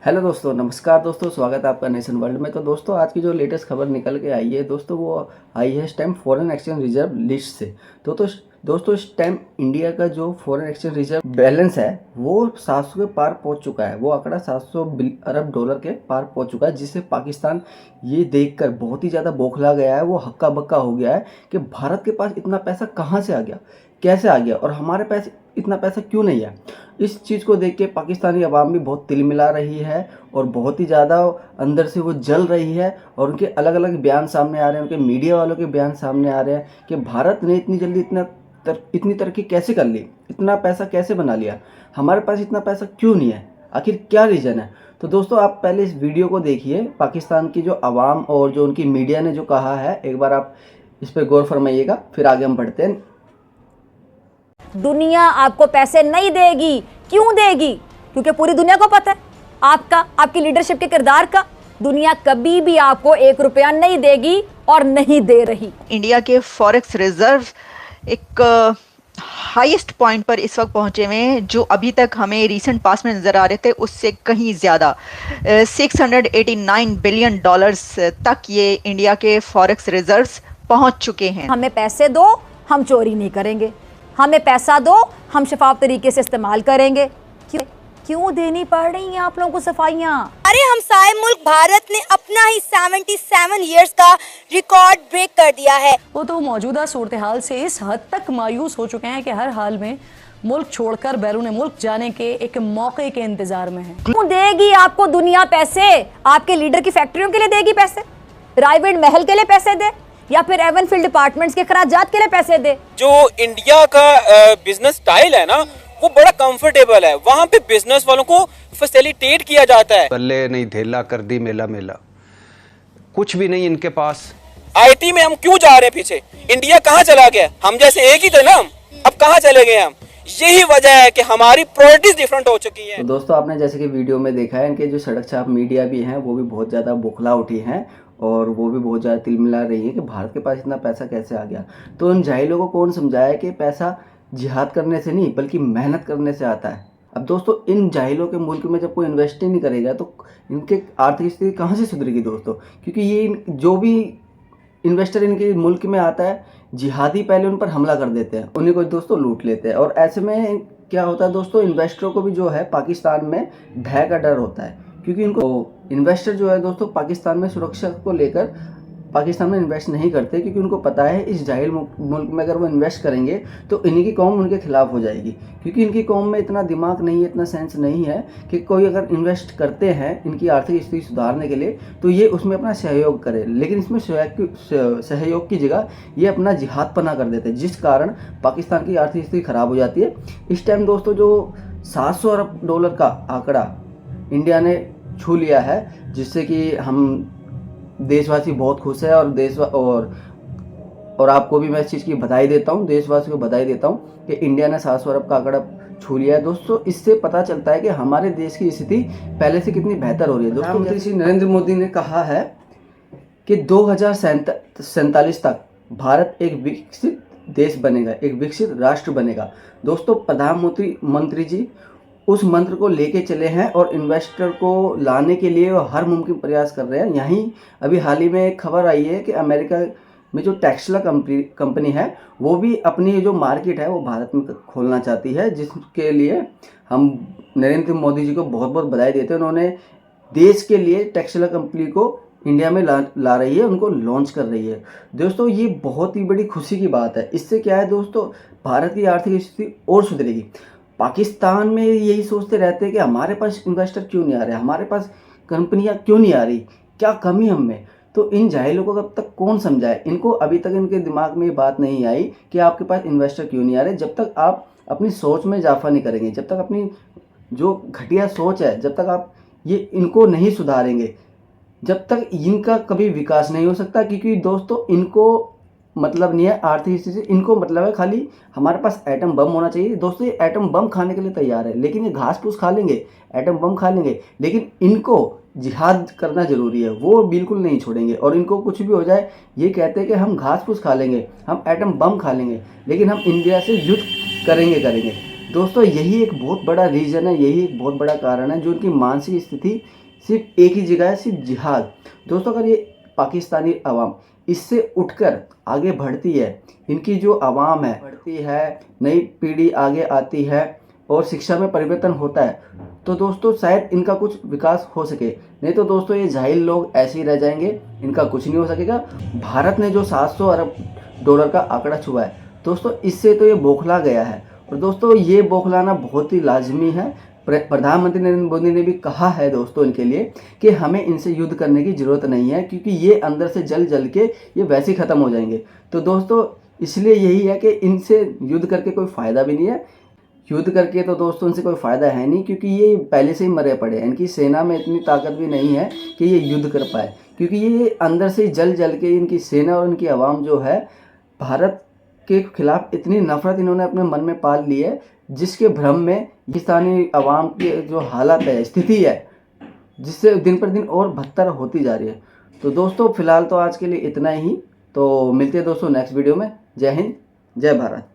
Hello दोस्तों, नमस्कार दोस्तों, स्वागत है आपका नेशन वर्ल्ड में। तो दोस्तों, आज की जो लेटेस्ट खबर निकल के आई है दोस्तों, वो आई है इस time foreign exchange reserve list से। दोस्तों इस टाइम इंडिया का जो फॉरेन एक्सचेंज रिजर्व बैलेंस है वो 700 के पार पहुंच चुका है। वो आंकड़ा 700 अरब डॉलर के पार पहुंच चुका है, जिससे पाकिस्तान ये देखकर बहुत ही ज़्यादा बौखला गया है। वो हक्का बक्का हो गया है कि भारत के पास इतना पैसा कहाँ से आ गया, कैसे आ गया, और हमारे पास इतना पैसा क्यों नहीं है। इस चीज़ को देख के पाकिस्तानी अवाम भी बहुत तिलमिला रही है और बहुत ही ज़्यादा अंदर से वो जल रही है। और उनके अलग अलग बयान सामने आ रहे हैं, उनके मीडिया वालों के बयान सामने आ रहे हैं कि भारत ने इतनी जल्दी इतनी तरक्की कैसे कर ली, इतना पैसा कैसे बना लिया, हमारे पास इतना पैसा क्यों नहीं है, आखिर क्या रीज़न है। तो दोस्तों, आप पहले इस वीडियो को देखिए। पाकिस्तान की जो आवाम और जो उनकी मीडिया ने जो कहा है, एक बार आप इस पर गौर फरमाइएगा, फिर आगे हम बढ़ते हैं। दुनिया आपको पैसे नहीं देगी। क्यों देगी? क्योंकि पूरी दुनिया को पता है आपकी लीडरशिप के किरदार का। दुनिया कभी भी आपको 1 रुपया नहीं देगी और नहीं दे रही। इंडिया के फॉरेक्स रिजर्व एक हाईएस्ट पॉइंट पर इस वक्त पहुंचे हुए हैं, जो अभी तक हमें रीसेंट पास में नज़र आ रहे थे उससे कहीं ज़्यादा 689 बिलियन डॉलर्स तक ये इंडिया के फॉरेक्स रिजर्व्स पहुंच चुके हैं। हमें पैसे दो, हम चोरी नहीं करेंगे। हमें पैसा दो, हम शफाफ तरीके से इस्तेमाल करेंगे। क्यों देनी पड़ रही हैं आप लोगों को सफाइयाँ? अरे हमसाए मुल्क भारत ने अपना ही 77 इयर्स का रिकॉर्ड ब्रेक कर दिया है। वो तो मौजूदा सूरत हाल से इस हद तक मायूस हो चुके हैं कि हर हाल में मुल्क छोड़कर बैरून मुल्क जाने के एक मौके के इंतजार में है। क्यों देगी आपको दुनिया पैसे? आपके लीडर की फैक्ट्रियों के लिए देगी पैसे, रायविंड महल के लिए पैसे दे, या फिर एवनफील्ड डिपार्टमेंट्स के खराजात के लिए पैसे दे। जो इंडिया का बिजनेस स्टाइल है ना, वो बड़ा कंफर्टेबल है। वहाँ पे बिजनेस वालों को फैसिलिटेट किया जाता है। बल्ले नहीं धेला कर दी मेला मेला, कुछ भी नहीं इनके पास। आईटी में हम क्यों जा रहे हैं पीछे? इंडिया कहाँ चला गया? हम जैसे एक ही थे ना, अब कहाँ चले गए हम? यही वजह है कि हमारी प्रायोरिटीज डिफरेंट हो चुकी हैं। तो दोस्तों, आपने जैसे कि वीडियो में देखा है, इनके जो सड़क छाप मीडिया भी हैं वो भी बहुत ज़्यादा बौखला उठी हैं और वो भी बहुत ज़्यादा तिलमिला रही है कि भारत के पास इतना पैसा कैसे आ गया। तो उन जाहिलों को कौन समझाया कि पैसा जिहाद करने से नहीं बल्कि मेहनत करने से आता है। अब दोस्तों, इन जाहिलों के मुल्क में जब कोई इन्वेस्ट ही नहीं करेगा तो इनके आर्थिक स्थिति कहाँ से सुधरेगी दोस्तों? क्योंकि ये जो भी इन्वेस्टर इनके मुल्क में आता है, जिहादी पहले उन पर हमला कर देते हैं, उन्हीं को दोस्तों लूट लेते हैं। और ऐसे में क्या होता है दोस्तों, इन्वेस्टरों को भी जो है पाकिस्तान में भय का डर होता है, क्योंकि उनको इन्वेस्टर जो है दोस्तों पाकिस्तान में सुरक्षा को लेकर पाकिस्तान में इन्वेस्ट नहीं करते, क्योंकि उनको पता है इस जाहिल मुल्क में अगर वो इन्वेस्ट करेंगे तो इन्हीं की कौम उनके खिलाफ हो जाएगी। क्योंकि इनकी कौम में इतना दिमाग नहीं है, इतना सेंस नहीं है कि कोई अगर इन्वेस्ट करते हैं इनकी आर्थिक स्थिति सुधारने के लिए तो ये उसमें अपना सहयोग करे, लेकिन इसमें सहयोग की जगह ये अपना जिहाद पना कर देते हैं, जिस कारण पाकिस्तान की आर्थिक स्थिति खराब हो जाती है। इस टाइम दोस्तों जो 700 अरब डॉलर का आंकड़ा इंडिया ने छू लिया है, जिससे कि हम देशवासी बहुत खुश है। और आपको भी मैं इस चीज़ की बधाई देता हूँ, देशवासियों को बधाई देता हूँ कि इंडिया ने 700 अरब का आंकड़ा छू लिया है। दोस्तों, इससे पता चलता है कि हमारे देश की स्थिति पहले से कितनी बेहतर हो रही है। दोस्तों, प्रधानमंत्री श्री नरेंद्र मोदी ने कहा है कि 2047 तक भारत एक विकसित देश बनेगा, एक विकसित राष्ट्र बनेगा। दोस्तों, प्रधानमंत्री जी उस मंत्र को लेके चले हैं और इन्वेस्टर को लाने के लिए वो हर मुमकिन प्रयास कर रहे हैं। यहीं अभी हाल ही में एक खबर आई है कि अमेरिका में जो टेस्ला कंपनी है वो भी अपनी जो मार्केट है वो भारत में खोलना चाहती है, जिसके लिए हम नरेंद्र मोदी जी को बहुत बहुत बधाई देते हैं। उन्होंने देश के लिए टेस्ला कंपनी को इंडिया में ला रही है, उनको लॉन्च कर रही है। दोस्तों, ये बहुत ही बड़ी खुशी की बात है। इससे क्या है दोस्तों, भारत की आर्थिक स्थिति और सुधरेगी। पाकिस्तान में यही सोचते रहते हैं कि हमारे पास इन्वेस्टर क्यों नहीं आ रहे, हमारे पास कंपनियां क्यों नहीं आ रही, क्या कमी हमें। तो इन जाहिलों को कब तक कौन समझाए? इनको अभी तक इनके दिमाग में ये बात नहीं आई कि आपके पास इन्वेस्टर क्यों नहीं आ रहे। जब तक आप अपनी सोच में इजाफा नहीं करेंगे, जब तक अपनी जो घटिया सोच है, जब तक आप ये इनको नहीं सुधारेंगे, जब तक इनका कभी विकास नहीं हो सकता। क्योंकि दोस्तों, इनको मतलब नहीं है आर्थिक स्थिति, इनको मतलब है खाली हमारे पास एटम बम होना चाहिए। दोस्तों, ये एटम बम खाने के लिए तैयार है, लेकिन ये घास फूस खा लेंगे, एटम बम खा लेंगे, लेकिन इनको जिहाद करना जरूरी है, वो बिल्कुल नहीं छोड़ेंगे। और इनको कुछ भी हो जाए, ये कहते हैं कि हम घास फूस खा लेंगे, हम एटम बम खा लेंगे, लेकिन हम इंडिया से युद्ध करेंगे। दोस्तों यही एक बहुत बड़ा रीज़न है, यही एक बहुत बड़ा कारण है जो उनकी मानसिक स्थिति सिर्फ एक ही जगह है, सिर्फ जिहाद। दोस्तों अगर ये पाकिस्तानी अवाम इससे उठकर आगे बढ़ती है, इनकी जो अवाम है बढ़ती है, नई पीढ़ी आगे आती है और शिक्षा में परिवर्तन होता है, तो दोस्तों शायद इनका कुछ विकास हो सके। नहीं तो दोस्तों ये जाहिल लोग ऐसे ही रह जाएंगे, इनका कुछ नहीं हो सकेगा। भारत ने जो 700 अरब डॉलर का आंकड़ा छुआ है दोस्तों, इससे तो ये बौखला गया है। और दोस्तों ये बौखलाना बहुत ही लाजमी है। प्रधानमंत्री नरेंद्र मोदी ने भी कहा है दोस्तों इनके लिए कि हमें इनसे युद्ध करने की ज़रूरत नहीं है, क्योंकि ये अंदर से जल जल के ये वैसे ही ख़त्म हो जाएंगे। तो दोस्तों इसलिए यही है कि इनसे युद्ध करके कोई फ़ायदा भी नहीं है। युद्ध करके तो दोस्तों इनसे कोई फ़ायदा है नहीं, क्योंकि ये पहले से ही मरे पड़े हैं। इनकी सेना में इतनी ताकत भी नहीं है कि ये युद्ध कर पाए, क्योंकि ये अंदर से जल जल के इनकी सेना और इनकी आवाम जो है भारत के खिलाफ इतनी नफरत इन्होंने अपने मन में पाल ली है, जिसके भ्रम में पाकिस्तानी आवाम की जो हालत है, स्थिति है, जिससे दिन पर दिन और बदतर होती जा रही है। तो दोस्तों फिलहाल तो आज के लिए इतना ही। तो मिलते हैं दोस्तों नेक्स्ट वीडियो में। जय हिंद, जय भारत।